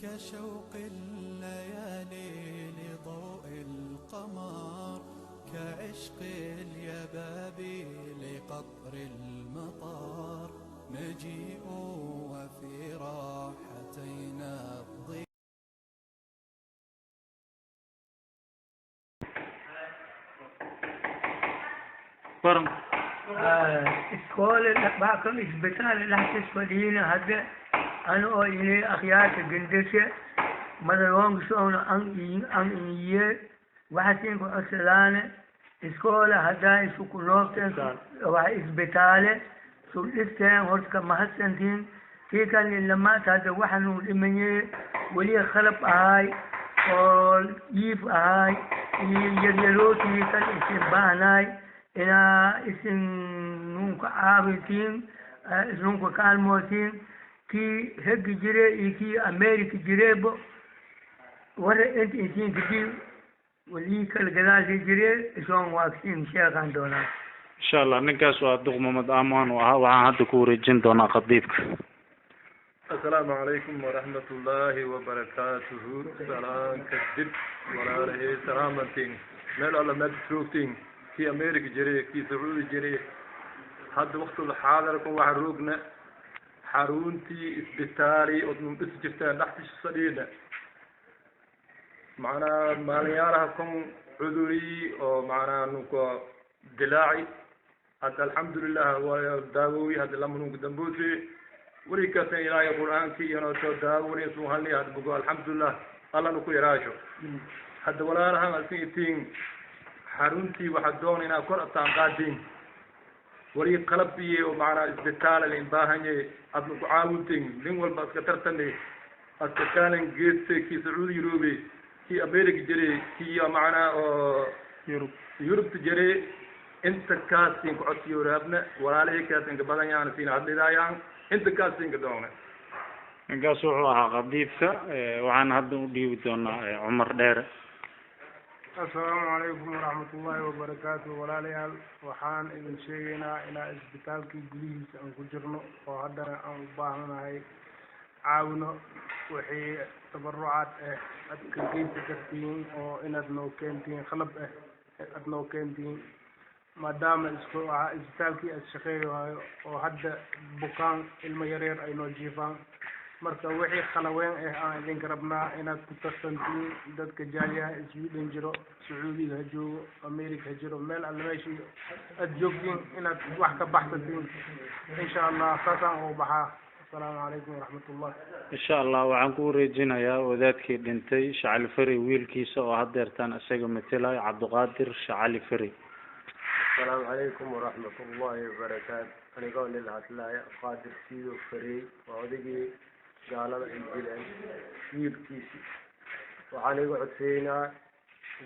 كشوق الليالي لضوء القمر، كعشق اليبابي لقطر المطار، مجيء وفي راحتينا الضيق. إسكول باكم إسبتال لا تسودينا هذا أنا إلي أخيار تجندسة مدرون شون أن إيه واحدين كأسلانة إسكول هذا سكونوكتن واحد إسبتال سولستان هرت كمحسنتين في كان لما هذا واحد من ولي خلف هاي أو يف هاي يجلوتي كان إسباناي ina isin nunca abitin nunca kalmotin ki hegi jire iki america jire bo wara ent isin kiti wali kal gadaal jire ison waqtin sheekan doona insha Allah ninkaas waa duq Maxamed Aamaan waxaan hadda ku wareejin doonaa qadiibka. السلام عليكم ورحمة الله وبركاته. سلام كدب ولا سلامتين مال الله ما تشوفتين في أمريكا جري في سعودي جري هذا وقت الحاضر كون وحروقنا حارونتي إسبتالي أطلب إسجفتان تحت الصديدة معنا ماليارها كون عذري أو معنا نوكو دلاعي هذا الحمد لله هو داوي هذا لما دنبوسي وريكا سين إلى القرآن كي ينوتو داوي سوهاني هذا بقول الحمد لله الله نكو يراجو هذا ولا راه السنتين حارونتي وحدون إن أكون أتعقدين ولي قلبي ومعنا إسبتال الإنباهني أبنك عاونتين لين والباس كترتني أتكالن جيت كي سعودي روبي كي أمريكا جري كي معنا يوروب تجري أنت كاسين كعطي يورابنا ولا عليه كاسين كبدن يعني فينا هذا دايان أنت كاسين كدونا. ninkaas wuxuu ahaa qadiibka waxaan hadda u dhiibi doonaa Cumar Dheere. السلام عليكم ورحمة الله وبركاته ولا ليال وحان إذن شيئنا إلى إسبتال كي جليس أن كجرنا وهذا أن باهنا هاي عاونا وحي تبرعات أتكلين تكتين أو إن أدنو كنتين خلب أدنو كنتين ما دام إسبتال كي الشخير وهذا بكان الميرير أي نوجيفان marka wixii khalaween aan idin garabnaa inaad ku tartantiin dadka jaaliyaha Sweden jiro Sacuudiga joogo America jiro meel alla meeshii aad joogtiin inaad wax ka baxsatiin insha Allah saasaan u baxaa. Assalaamu calaykum waraxmatullah. insha Allah waxaan ku wareejinayaa wadaadkii dhintay Shacali Fari wiilkiisa oo hadeertaan isaga metelay Cabdiqaadir Shacali Fari. السلام عليكم ورحمة الله وبركاته. أنا قول لله لا قادر سيدو فري وعودي قال الجلال يبكيسي وعلي قعد فينا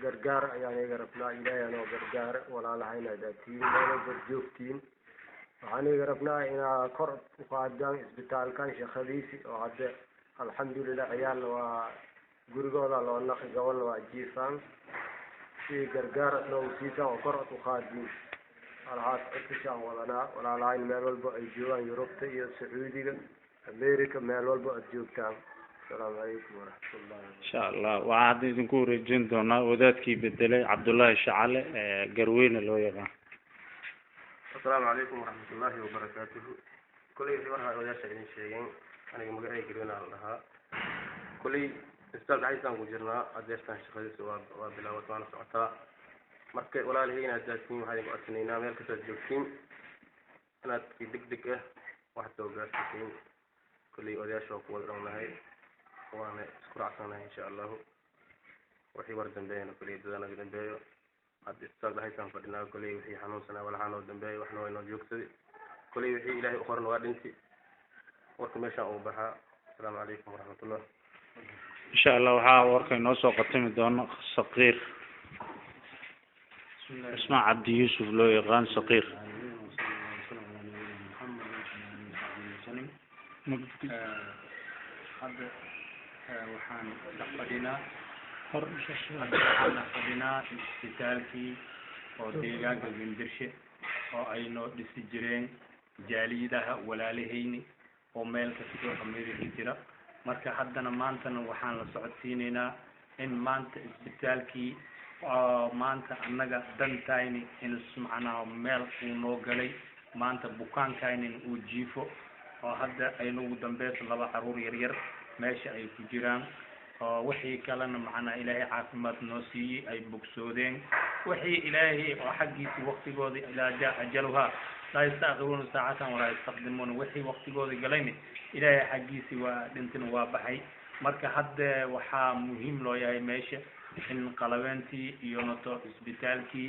قرقار يعني قربنا إلهي أنا قرقار ولا لحينا ذاتين ولا برجوفتين وعلي قربنا إنا كرب وقعدان إسبتال كان شخليسي وعد الحمد لله عيال وقرقولا لو نقي قول وعجيفان في قرقار لو سيسا وكرب وقعدين العاص اتشان ولا لحين مال والبعي جوان يوروبتي يا سعودي أمريكا مال والبعد جوكتان. السلام عليكم ورحمة الله وبركاته. إن شاء الله وعاد إذنكو رجين دونا وذاتكي بدلي عبد الله الشعالي قروين اللي هو يبان. السلام عليكم ورحمة الله وبركاته. كل يوم ويا شيئين شيئين أنا يوم جاي قرونا لها كل استاذ عيسان وجرنا أدرسنا شغل سوا وبلا وطن سعطاء مركز ولا لهينا جالسين وهذه مؤسسين مال كتير جوكين أنا في دق واحد توقعتين كل يوم شوك وضعنا هاي وأنا أشكر عصانا إن شاء الله وحي ورد بينا كل يدنا في دنبايو عاد استاذ هيثم فدنا كل يوم حنون سنة ولا حنون دنبايو وإحنا وين نجوكسي كل يوم إلهي أخرنا وادنتي وكم يشاء وبها. السلام عليكم ورحمة الله. إن شاء الله waxaa warkay noo soo qatami doona Saqiir اسمع عبد يوسف loo yaqaan Saqiir. hadda waxaan dhaqadinaa isbitaalkii oo deegaanka Gandarshe oo ay noo dhisi jireen jaaliyadaha walaalahayni oo meel kasta America jira marka haddana maantana waxaan la socodsiinaynaa in maanta isbitaalkii maanta annaga dantayni in macnaha meel uu noo galay maanta bukaankaynin uu jiifo oo hadda ay ugu dambeyso 2 caruur yaryar meesha ay ku jiraan oo wixii kalena macnaha ilaahay caafimaad noo siiyey ay bogsoodeen wixii ilaahay oo xaggiisa waqtigooda ilaa jaa ajaluha لا يستأخرون ساعة ولا يستقدمون وحي وقت قوضي قليني إلهي حقيسي ودنتن وابحي مركا حد وحا مهم لو يهي ماشي إن قلوانتي يونتو اسبتالكي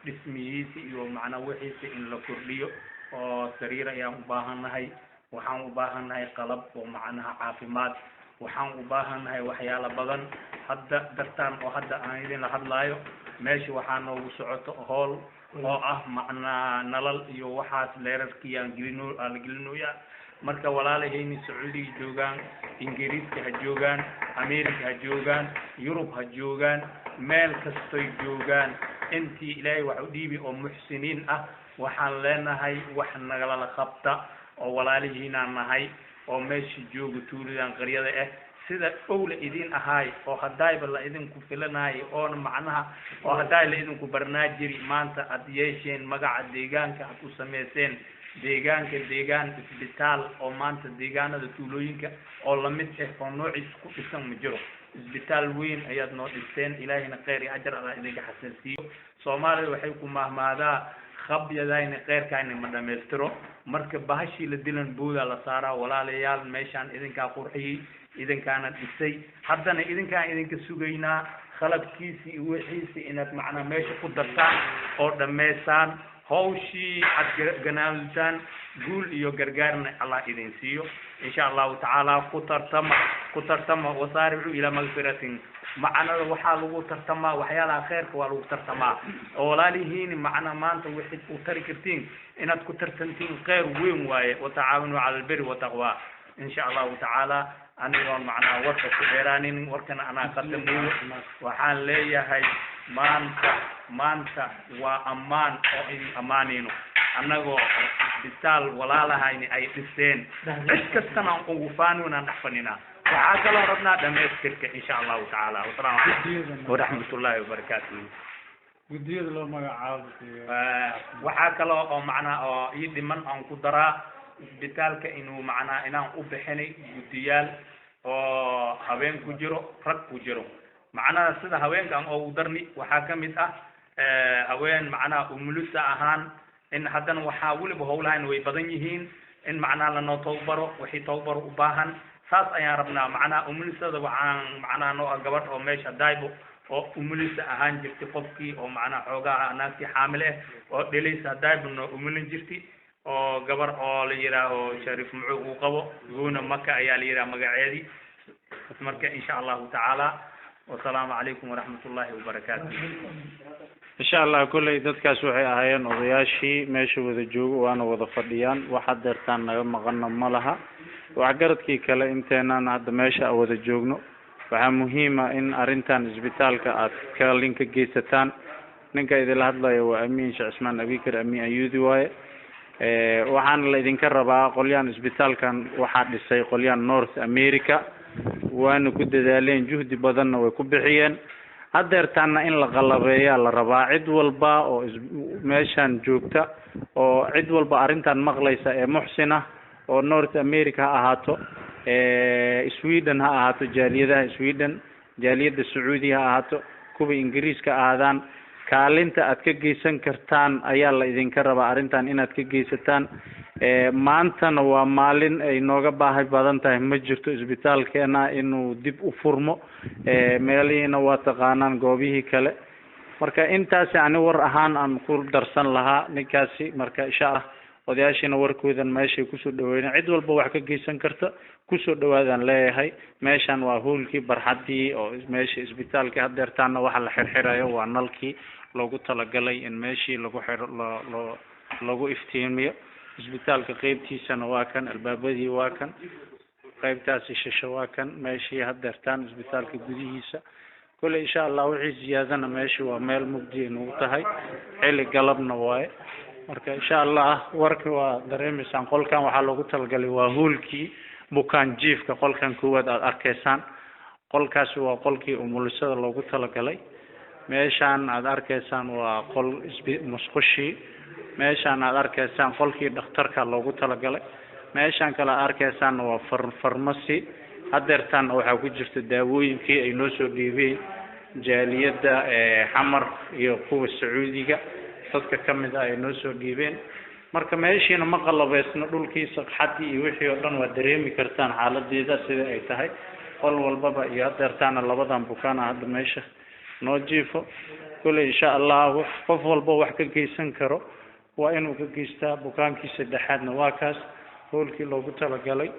اسميسي يو معنا وحيسي إن لكرديو وسريرة يا مباهنهي وحان مباهنهي قلب ومعناها عافمات وحان مباهنهي وحيالا بدن حد درتان وحد آنيدين لحد لايو ماشي وحان وسعوتو هول oo macna nalal iyo waxaas leerarkii aan gelinoya marka walaalahayni Sacuudi joogan Ingiriiska ha joogan Ameerika ha joogan Yurub ha joogan meel kasto joogan intii ilaahay wax u dhiibi oo muxsiniin ah waxaan leenahay wax nagala qabta oo walaalihiina nahay oo meesha joogo tuulidan qaryada ah sida awla idin ahay oo hadayba la idin ku filanaay oo macnaha oo haday la idin ku barnaamijiri maanta ad yeesheen magaca deegaanka ad u sameeyeen deegaan isbitaal oo maanta deegaanada tuulooyinka oo la mid ah oo noocis ku dhisan ma jiro isbitaal weyn ayaad noo dhisteen ilaahina khayr iyo ajar Allah idinka xasansiyo Soomaaliya waxay ku mahmaadaa khabyadayna khayrkaayna ma dhameystiro marka bahashi la dilan buuda la saaraa walaalayaal meeshan idinka qurxiyay idinkaana dhisay haddana idinka sugaynaa khalabkiisi iyo wixiisi inaad macna meesha ku dartaan oo dhameysaan hawshii ad ganaaltaan guul iyo gargaarna Allah idin siiyo insha Allah ta'ala ku tartama wasaaricu ila magfiratin macna waxa lagu tartama waxyaalaha khayrka waa lagu tartama oo walaalihiin macna maanta wixii u tari kartiin inaad ku tartantiin khayr weyn waaye wa taawunu ala albirri wa taqwa insha Allah ta'ala أنا معنا ورثة كبيرانين وركنا أنا قدموا وحال لي هاي مانتا وأمان أو أمانينو أنا جو بتال ولا لا هاي أي تسين إيش كستنا وقفان ونحفننا وعاقل ربنا دمشق إن شاء الله تعالى والسلام عليكم ورحمة الله وبركاته ودي لو ما عاود وعاقل أو معنا أو يدي من أن قدرة isbitaalka inuu macnaa inaan u bixinay gudiyaal oo habeen ku jiro rag ku jiro macnaa sida haweenkan oo u darni waxa kamid ah haween macnaa umulusa ahaan in hadan waxa waliba howlahan way badan yihiin in macnaa la noo tawbaro wixii tawbar u baahan saas ayaan rabnaa macnaa umulusada waxaan macnaa noo gabadh oo meesha daybo oo umulusa ahaan jirtay qofkii oo macnaa xoogaa naagti xaamil ah oo dhelaysa daybo noo umulin jirtay oo gabar oo la yiraaho Sharif Mucuu uu qabo goona Makka ayaa la yiraahdaa magaceedi marka insha Allah ta'ala wa salaamu alaykum wa rahmatullahi wa barakatuh insha Allah kulay dadkaas waxay ahaayeen odayaashii meesha wada joogo waana wada fadhiyaan waxa deertaan naga maqan ma laha wax garadkii kale inteenana hadda meesha wada joogno waxa muhiim ah in arintan isbitaalka aad ka linka geysataan ninka idin hadlayo waa Amiin Sheekh Ismaan Abikar Amiin Ayuudi waaye waxaan la idinka rabaa qolyaan isbitaalkan waxa dhisay qolyaan North America waana ku dadaaleen juhdi badanna way ku bixiyeen hadeertaana in la qalabeeyo la rabaa cid walba oo meeshan joogta oo cid walba arintan maqlaysa ee muxsina oo North America ahaato Sweden ha ahaato jaaliyadaha Sweden jaaliyada Sacuudi ha ahaato kuwa Ingiriiska aadaan kaalinta aad ka geysan kartaan ayaa la idinka rabaa arintan inaad ka geysataan maantana waa maalin ay nooga baahi badan tahay ma jirto isbitaalkeena inuu dib u furmo meelihiina waa taqaanaan goobihii kale marka intaas ani war ahaan aan ku darsan lahaa ninkaasi marka insha Allah odayaashina warkoodan meeshay ku soo dhaweeyeen cid walba wax ka geysan karta ku soo dhawaadaan leeyahay meeshan waa hoolkii barxadii oo meesha isbitaalka hadeertaana waxa la xirxirayo waa nalkii loogu talagalay in meeshii lagu xiro lagu iftiimiyo isbitaalka qaybtiisana waa kan albaabadii waa kan qaybtaasi shisha waa kan meeshii hadeertaan isbitaalka gudihiisa kule insha Allah wixii ziyaadana meeshii waa meel mugdi inuu tahay xilli galabna waaye marka insha Allah warka waa dareemaysan qolkan waxa loogu talagalay waa hoolkii bukaan jiifka qolkan koowaad aad arkaysaan qolkaasi waa qolkii umulisada loogu talagalay meeshaan aad arkaysaan waa qol musqushii meeshaan aad arkaysaan qolkii dhakhtarka loogu talagalay meeshaan kale aad arkaysaan waa farmasi hadeertaan waxaa ku jirta daawooyinkii ay noo soo dhiibeen jaaliyadda xamar iyo kuwa sacuudiga dadka kamid ah ay noo soo dhiibeen marka meeshiina ma qalabeysno dhulkii sagxadii iyo wixii oo dhan waa dareemi kartaan xaaladeeda sida ay tahay qol walbaba iyo hadeertaana labadan bukaan hadda meesha noo jiifo kule insha allah qof walba wax ka geysan karo waa inuu ka geystaa bukaankii saddexaadna waa kaas hoolkii loogu talagalay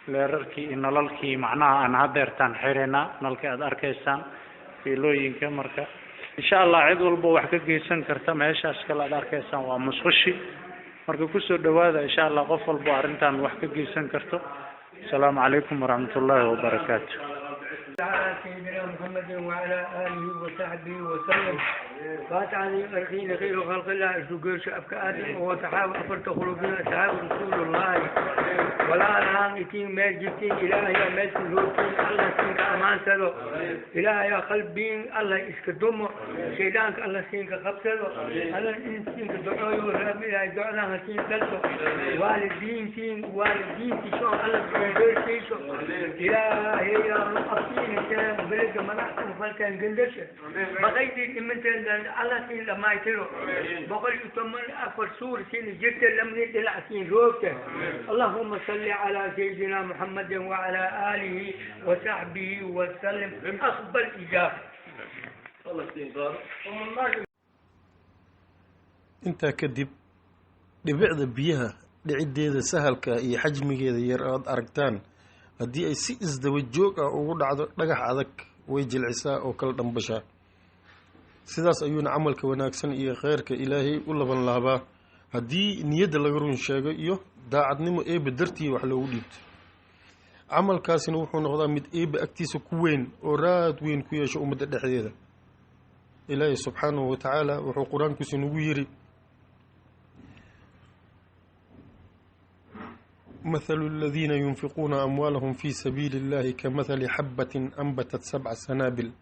leerarkii iyo nalalkii macnaha aan hadeertaan xirina nalka aad arkaysaan fiilooyinka marka insha allah cid walba wax ka geysan karta meeshaas kale aad arkaysaan waa musqushi marka kusoo dhawaada insha allah qof walba arrintan wax ka geysan karto السلام عليكم ورحمة الله وبركاته. على سيدنا محمد وعلى آله وصحبه وسلم. فاتحة الخير خير خلق الله الشكر شأبك آدم وتحاول أفرت خلوبنا تحاول رسول الله ولا نام إتين ما جبتين إله يا ملك الهوتين الله سينك أمان سلو إله يا قلبين الله إسكدوم شيطانك الله سينك قبسلو الله سينك دعوه ورب إله دعنا هسين سلسو والدين سين تشون الله سينك تشون إله يا أبطين السلام بلد منحكم فالكان قندش بغيت من الله سين لما يتلو بقول يتمنى أفر سور سين جرت لم يدلع سين روكته اللهم صل على سيدنا محمد وعلى آله وصحبه وسلم أخبر إجابة انت كدب dhibicda biyaha dhicideeda sahalka iyo xajmigeeda yar aad aragtaan haddii ay si isdaba joog ah ugu dhacdo dhagax adag way jilcisaa oo kala dhambashaa sidaas ayuuna camalka wanaagsan iyo khayrka ilaahay u laban laabaa haddii niyadda laga run sheego iyo daacadnimo eebbe dartii wax loogu dhiibto camalkaasina wuxuu noqdaa mid eebbe agtiisa ku weyn oo raad weyn ku yeesho ummadda dhexdeeda ilaahay subxaanahu wa tacaala wuxuu qur-aankiisa nagu yidhi مثل الذين ينفقون أموالهم في سبيل الله كمثل حبة أنبتت 7 سنابل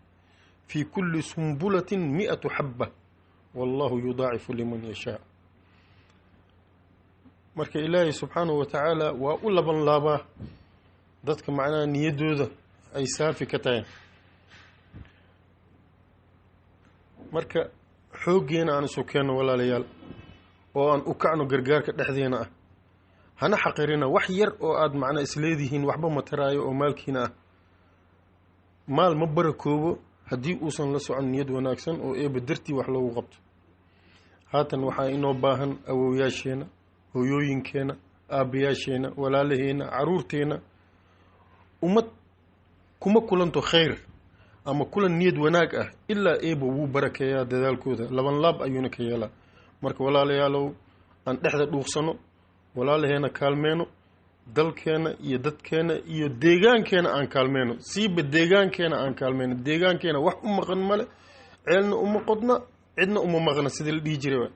في كل سنبلة 100 حبة والله يضاعف لمن يشاء marka ilaahay subxaanahu wa tacaala waa u laban laabaa dadka macnaha niyadooda ay saafi ka tahay marka xooggeena aan isu keenno walaalayaal oo aan u kacno gargaarka dhexdeena ah hana xaqirina wax yar oo aad macna isleedihiin waxba ma taraayo oo maalkiina ah maal ma barakoobo haddii uusan la socon niyad wanaagsan oo eebbe dartii wax loogu qabto haatan waxaa inoo baahan awowyaasheena hooyooyinkeena aabbayaasheena walaalaheena caruurteena ummad kuma kulanto khayr ama kulan niyad wanaag ah ilaa eebbe wuu barakeeyaa dadaalkooda laban laab ayuuna ka yeelaa marka walaalayaalow aan dhexda dhuuqsano walaalaheena kaalmeeno dalkeena iyo dadkeena iyo deegaankeena aan kaalmeeno siiba deegaankeena aan kaalmeeno deegaankeena wax u maqan male ceelna uma qodna cidna uma maqna sidii la dhihi jiray